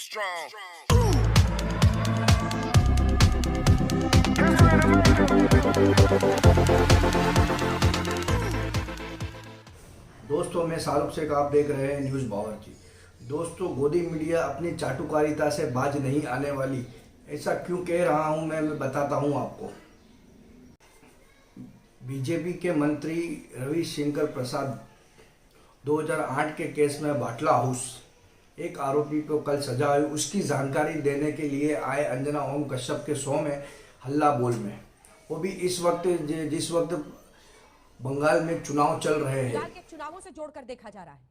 strong. दोस्तों, मैं शाहरुख शेख, आप देख रहे हैं न्यूज़ बावर्ची। दोस्तों, गोदी मीडिया अपनी चाटुकारिता से बाज नहीं आने वाली, ऐसा क्यों कह रहा हूं मैं बताता हूं आपको। बीजेपी के मंत्री रविशंकर प्रसाद 2008 के केस में बाटला हाउस एक आरोपी को कल सजा हुई, उसकी जानकारी देने के लिए आए अंजना ओम कश्यप के शो में हल्ला बोल में, वो भी इस वक्त जिस वक्त बंगाल में चुनाव चल रहे हैं। बंगाल के चुनावों से जोड़कर देखा जा रहा है।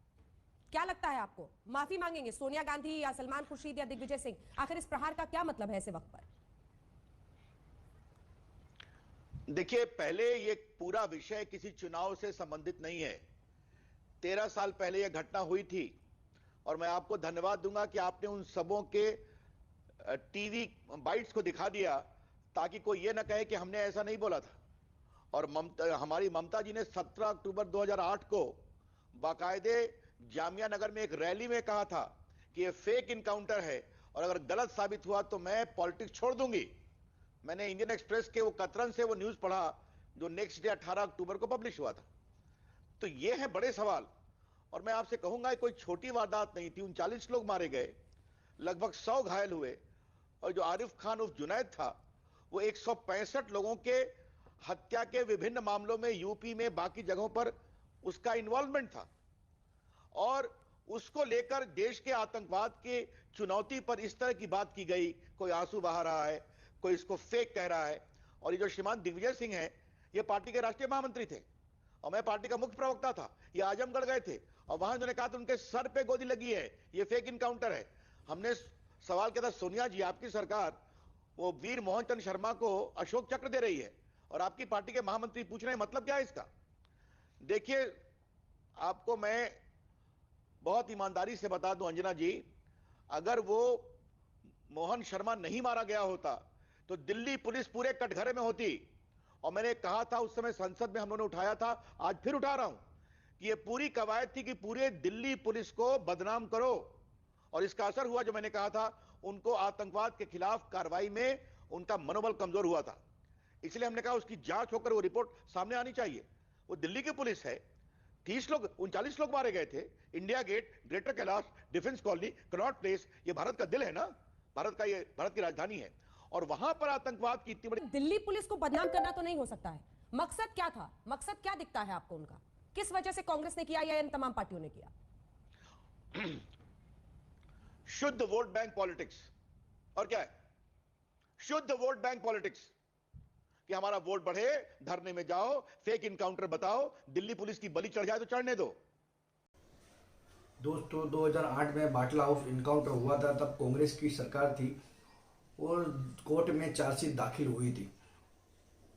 क्या लगता है आपको, माफी मांगेंगे सोनिया गांधी या सलमान खुर्शीद या दिग्विजय सिंह? आखिर इस प्रहार का क्या मतलब है ऐसे वक्त पर? देखिए, पहले ये पूरा विषय किसी चुनाव से संबंधित नहीं है। 13 साल पहले यह घटना हुई थी और मैं आपको धन्यवाद दूंगा कि आपने उन सबों के टीवी बाइट्स को दिखा दिया ताकि कोई ये ना कहे कि हमने ऐसा नहीं बोला था। और हमारी ममता जी ने 17 अक्टूबर 2008 को बाकायदे जामिया नगर में एक रैली में कहा था कि ये फेक इनकाउंटर है और अगर गलत साबित हुआ तो मैं पॉलिटिक्स छोड़ दूंगी। मैंने इंडियन एक्सप्रेस के वो कतरन से वो न्यूज पढ़ा जो नेक्स्ट डे 18 अक्टूबर को पब्लिश हुआ था। तो ये है बड़े सवाल। और मैं आपसे कहूंगा कोई छोटी वारदात नहीं थी। 39 लोग मारे गए, लगभग 100 घायल हुए और जो आरिफ खान उर्फ जुनैद था वो 165 लोगों के हत्या के विभिन्न मामलों में यूपी में बाकी जगहों पर उसका इन्वॉल्वमेंट था। और उसको लेकर देश के आतंकवाद की चुनौती पर इस तरह की बात की गई, कोई आंसू बहा रहा है, कोई इसको फेक कह रहा है। और ये जो श्रीमान दिग्विजय सिंह हैं, ये पार्टी के राष्ट्रीय महामंत्री थे और मैं पार्टी का मुख्य प्रवक्ता था। ये आजमगढ़ गए थे और वहां उन्होंने कहा था उनके सर पे गोली लगी है, ये फेक इनकाउंटर है। हमने सवाल किया था, सोनिया जी आपकी सरकार वो वीर मोहन चंद शर्मा को अशोक चक्र दे रही है और आपकी पार्टी के महामंत्री पूछ रहे हैं, मतलब क्या है इसका? देखिए, आपको मैं बहुत ईमानदारी से बता दूं अंजना जी, अगर वो मोहन शर्मा नहीं मारा गया होता तो दिल्ली पुलिस पूरे कटघरे में होती। और मैंने कहा था उस समय संसद में हम लोगों ने उठाया था, आज फिर उठा रहा हूं कि ये पूरी कवायद थी कि पूरे दिल्ली पुलिस को बदनाम करो। और इसका असर हुआ, जो मैंने कहा था, उनको आतंकवाद के खिलाफ कार्रवाई में उनका मनोबल कमजोर हुआ था। इसलिए हमने कहा उसकी जांच होकर वो रिपोर्ट सामने आनी चाहिए। वो दिल्ली की पुलिस है। 39 लोग मारे गए थे। India Gate, Greater Kailash, Defence Colony, Connaught Place, ये भारत का दिल है ना, भारत की राजधानी है। और वहां पर आतंकवाद की इतनी बड़ी, दिल्ली पुलिस को बदनाम करना तो नहीं हो सकता है। मकसद क्या था, मकसद क्या दिखता है आपको उनका? किस वजह से कांग्रेस ने किया या इन तमाम पार्टियों ने किया? शुद्ध वोट बैंक पॉलिटिक्स। और क्या है? शुद्ध वोट बैंक पॉलिटिक्स कि हमारा वोट बढ़े, धरने में जाओ, फेक इनकाउंटर बताओ, दिल्ली पुलिस की बलि चढ़ जाए तो चढ़ने दो। दोस्तों, 2008 में बाटला हाउस इनकाउंटर हुआ था, तब कांग्रेस की सरकार थी और कोर्ट में चार्जशीट दाखिल हुई थी।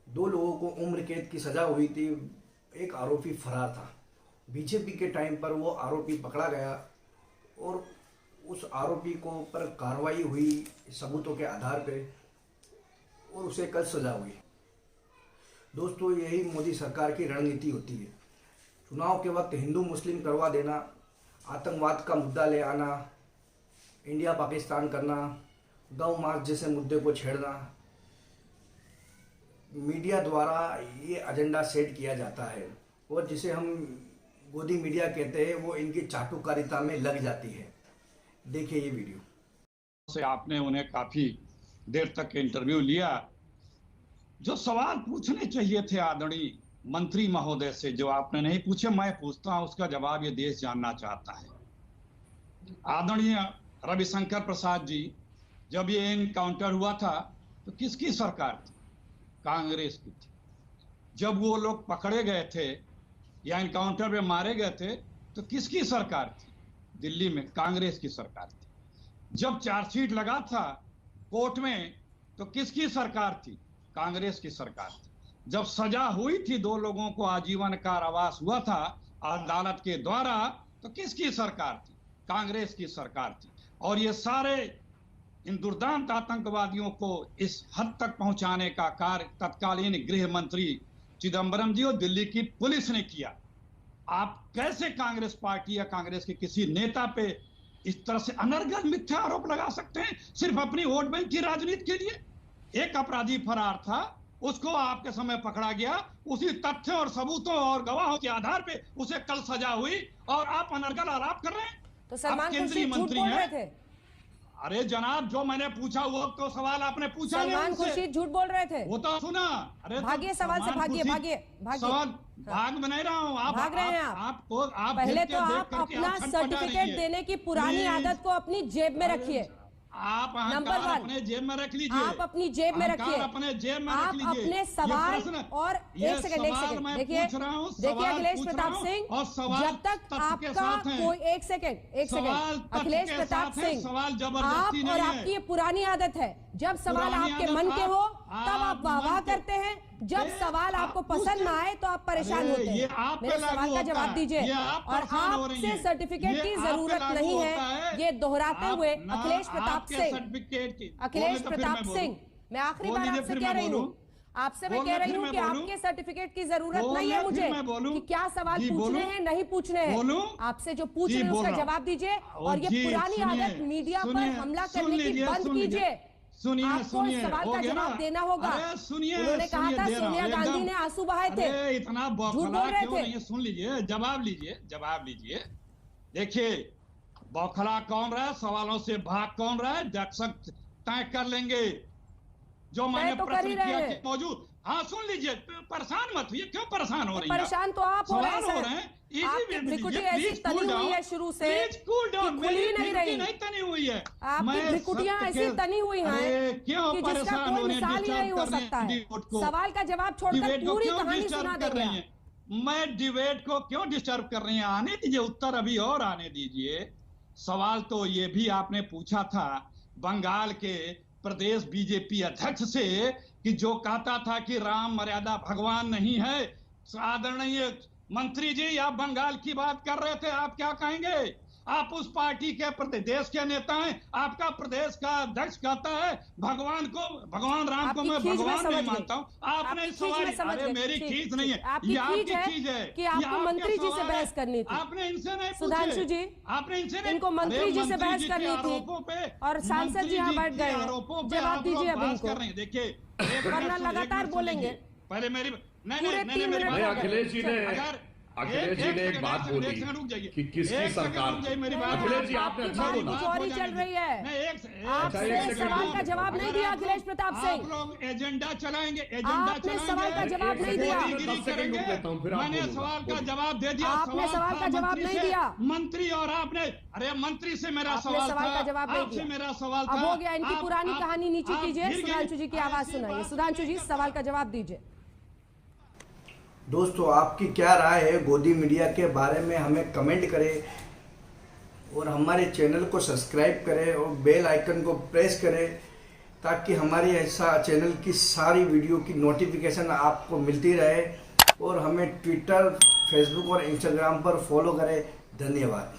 2 लोगों को उम्र कैद की सजा हुई थी, एक आरोपी फरार था। बीजेपी के टाइम पर वो आरोपी पकड़ा गया और उस आरोपी को पर कार्रवाई हुई सबूतों के आधार पे और उसे कल सजा हुई। दोस्तों, यही मोदी सरकार की रणनीति होती है। चुनाव के वक्त हिंदू मुस्लिम करवा देना, आतंकवाद का मुद्दा ले आना, इंडिया पाकिस्तान करना, गौ मांस जैसे मुद्दे को छेड़ना, मीडिया द्वारा ये एजेंडा सेट किया जाता है और जिसे हम गोदी मीडिया कहते हैं, वो इनकी चाटुकारिता में लग जाती है। देखिए ये वीडियो। से आपने उन्हें काफी देर तक इंटरव्यू लिया। जो सवाल पूछने चाहिए थे आदरणीय मंत्री महोदय से, जो आपने नहीं पूछे, मैं पूछता हूं, उसका जवाब ये देश जानना चाहता है। आदरणीय रविशंकर प्रसाद जी, जब ये एनकाउंटर हुआ था तो किसकी सरकार थी? कांग्रेस की थी। जब वो लोग पकड़े गए थे या एनकाउंटर में मारे गए थे तो किसकी सरकार थी? दिल्ली में कांग्रेस की सरकार थी। जब चार्जशीट लगा था कोर्ट में तो किसकी सरकार थी? कांग्रेस की सरकार थी। जब सजा हुई थी 2 लोगों को आजीवन कारावास हुआ था अदालत के द्वारा, तो किसकी सरकार थी? कांग्रेस की सरकार थी। और ये सारे इन दुर्दांत आतंकवादियों को इस हद तक पहुंचाने का कार्य तत्कालीन गृह मंत्री चिदंबरम जी और दिल्ली की पुलिस ने किया। आप कैसे कांग्रेस पार्टी या कांग्रेस के किसी नेता पे इस तरह से अनर्गल मिथ्या आरोप लगा सकते हैं सिर्फ अपनी वोट बैंक की राजनीति के लिए। एक अपराधी फरार था, उसको आपके समय पकड़ा गया, उसी तथ्यों और सबूतों और गवाहों के आधार पे उसे कल सजा हुई और आप अनर्गल आरोप कर रहे हैं। तो सलमान आप केंद्रीय खुर्शीद झूठ मंत्री बोल रहे हैं। थे। अरे जनाब, जो मैंने पूछा वो तो सवाल आपने पूछा नहीं सलमान मुझसे। खुर्शीद झूठ बोल रहे थे। वो तो सुना। अरे तो भागिए सवाल से, सलमान भागिए खुर्शीद- भागिए भागिए। सवाल भाग में नहीं रहा हूँ, आप भाग रहे हैं आप। आपको आप पहले देख तो के- देख आप करके अपना आप छटपटा रही सर्टिफिकेट हैं। देने की पुरानी Please, आदत को अपनी जेब में रखिए। आप नंबर अहंकार 1, अपने जेब में रख लीजिए। आप अपनी जेब में अहंकार रखिए। अपने जेब में आप रख लीजिए। अपने ये सवाल प्रश्न- और ये एक सेकंड सवाल मैं देखिए पूछ रहा हूं, देखिए सवाल अखिलेश पूछ प्रताप रहा हूं, सिंह, और सवाल जब तक तथ्य के आपका साथ हैं। कोई एक सेकंड सवाल तथ्य अखिलेश के प्रताप साथ हैं, सिंह, सवाल आप जबरदस्ती और नहीं आपकी है। ये पुरानी आदत है, जब सवाल पुरानी आपके आदत मन के हो तब आप आप वाह मन के- करते हैं, जब ये सवाल आपको पसंद ना आए तो आप परेशान अरे, होते ये हैं। आप पे मेरे लागू सवाल का होता जवाब है। दीजिए। ये आप और परेशान हो रही आपसे हैं। सर्टिफिकेट ये की आप पे जरूरत लागू नहीं होता है, ये दोहराते हुए ना, अखिलेश प्रताप आपके सिंह, सर्टिफिकेट की अखिलेश बोले तो फिर प्रताप मैं बोलूं। सिंह, मैं आखिरी बोल बार लीजिए, आपसे फिर कह मैं रही हूँ, बोलूं। आपसे मैं बोलिए, कह रही फिर हूँ मैं कि बोलूं। आपके सर्टिफिकेट की जरूरत बोलिए, नहीं है फिर मुझे मैं बोलूं। कि क्या सवाल जी, पूछने बोलूं। हैं नहीं पूछने हैं। बोलूं। आपसे जो पूछ जी, रहे हैं बोल उसका रहा हूं। जवाब दीजिए और ये जी, पुरानी सुनिए, आदत मीडिया पर सुनिए, हमला सुन करने की लीजिए, बंद सुन लीजिए। कीजिए। सुनिए, आपको सुनिए, इस सवाल हो का गया जवाब ना? देना होगा। अरे सुनिए, उन्होंने कहा सुनिए, था दे रहा हूं, सोनिया गांधी एकदम। ने आंसू बहाए थे। अरे इतना झूठ बोल बौखला रहे क्यों थे। नहीं है? सुन लीजिए, जवाब लीजिए, जवाब लीजिए। देखिए, बौखला कौन रहा है, सवालों से भाग कौन रहा है, दर्शक तय कर लेंगे। जो मैंने तो कर प्रश्न ही रहे किया हैं। कि मौजूद, हाँ सुन लीजिए, परेशान मत होइए, क्यों परेशान हो रही हैं? परेशान तो आप हो रहे हैं सवाल हो सर। रहे हैं। Easy आपकी way में भ्रिकुटी लीजिए, ऐसी please तनी cool हुई down. है शुरू से Please cool down. कि खुली मेरी नहीं भ्रिकुटी रही। नहीं तनी हुई है। आपकी मैं भ्रिकुटियां सत्य ऐसी के- तनी हुई हैं अरे क्यों कि जिसका परेशान कोई हो रही हैं? मिसाल ही नहीं हो डिस्टर्ब कर रही सकता हैं है। डिबेट को। सवाल का जवाब छोड़कर डिबेट को पूरी क्यों कहानी डिस्टर्ब सुना कर देंगे रही हैं? मैं डिबेट को क्यों डिस्टर्ब कर रही हैं? आने दीजिए, उत्तर अभी और आने दीजिए। सवाल तो ये भी आपने पूछा था बंगाल के प्रदेश बीजेपी अध्यक्ष से कि जो कहता था कि राम मर्यादा भगवान नहीं है। आदरणीय मंत्री जी, आप बंगाल की बात कर रहे थे, आप क्या कहेंगे? आप उस पार्टी के प्रदेश के नेता हैं, आपका प्रदेश का अध्यक्ष कहता है भगवान राम को आपकी मैं खींच में भगवान समझ नहीं गई। मानता हूँ। आपने आपकी इस खींच सवाल, में समझ अरे गई। मेरी ठीक, खींच नहीं है, आपकी ये आपकी खींच है खींच है कि ये आपको आपके मंत्री जी से सवाल बहस है। करनी थी। आपने इनसे नहीं पूछे। सुधांशु जी, आपने इनसे नहीं, इनको मंत्री अरे जी से मंत्री बहस के करनी थी आरोपों पे, और सांसद मंत्री जी यहाँ जी बैठ के गए हैं। आरोपों पे जवाब आप लोग दीजिए अब बहस इनको। कर रहे हैं। देखिए, वरना लगातार बोलेंगे। पहले मेरी पूरे 3 मिनट नहीं, लग गए। अखिलेश जी ने अगर अखिलेश जी ने एक बात बोली कि किसकी सरकार अखिलेश जी आपने अच्छा बात बोला। कुछ और ही चल रही है। आपने एक सेकंड सवाल का जवाब नहीं दिया अखिलेश प्रताप सिंह। आप लोग एजेंडा चलाएंगे, आपने सवाल का जवाब नहीं दिया। मैंने सवाल का जवाब दे दिया। आपने सवाल का जवाब नहीं दिया। मंत्री और आपने, अरे मंत्री से मेरा आपने सवाल सवाल था, का जवाब नहीं आपसे दिया। मेरा सवाल अब था। हो गया, इनकी पुरानी कहानी नीचे आप कीजिए। गिर गए। सुधांशु जी की आवाज ऐसी सुनाइए। बात सुधांशु जी, नहीं सवाल का जवाब दीजिए। दोस्तों, आपकी क्या राय है गोदी मीडिया के बारे में, हमें कमेंट करें और हमारे चैनल को सब्सक्राइब करें और बेल आइकन को प्रेस करें ताकि हमारी ऐसा चैनल की सारी वीडियो की नोटिफिकेशन आपको मिलती रहे। और हमें ट्विटर, फेसबुक और इंस्टाग्राम पर फॉलो करें। धन्यवाद।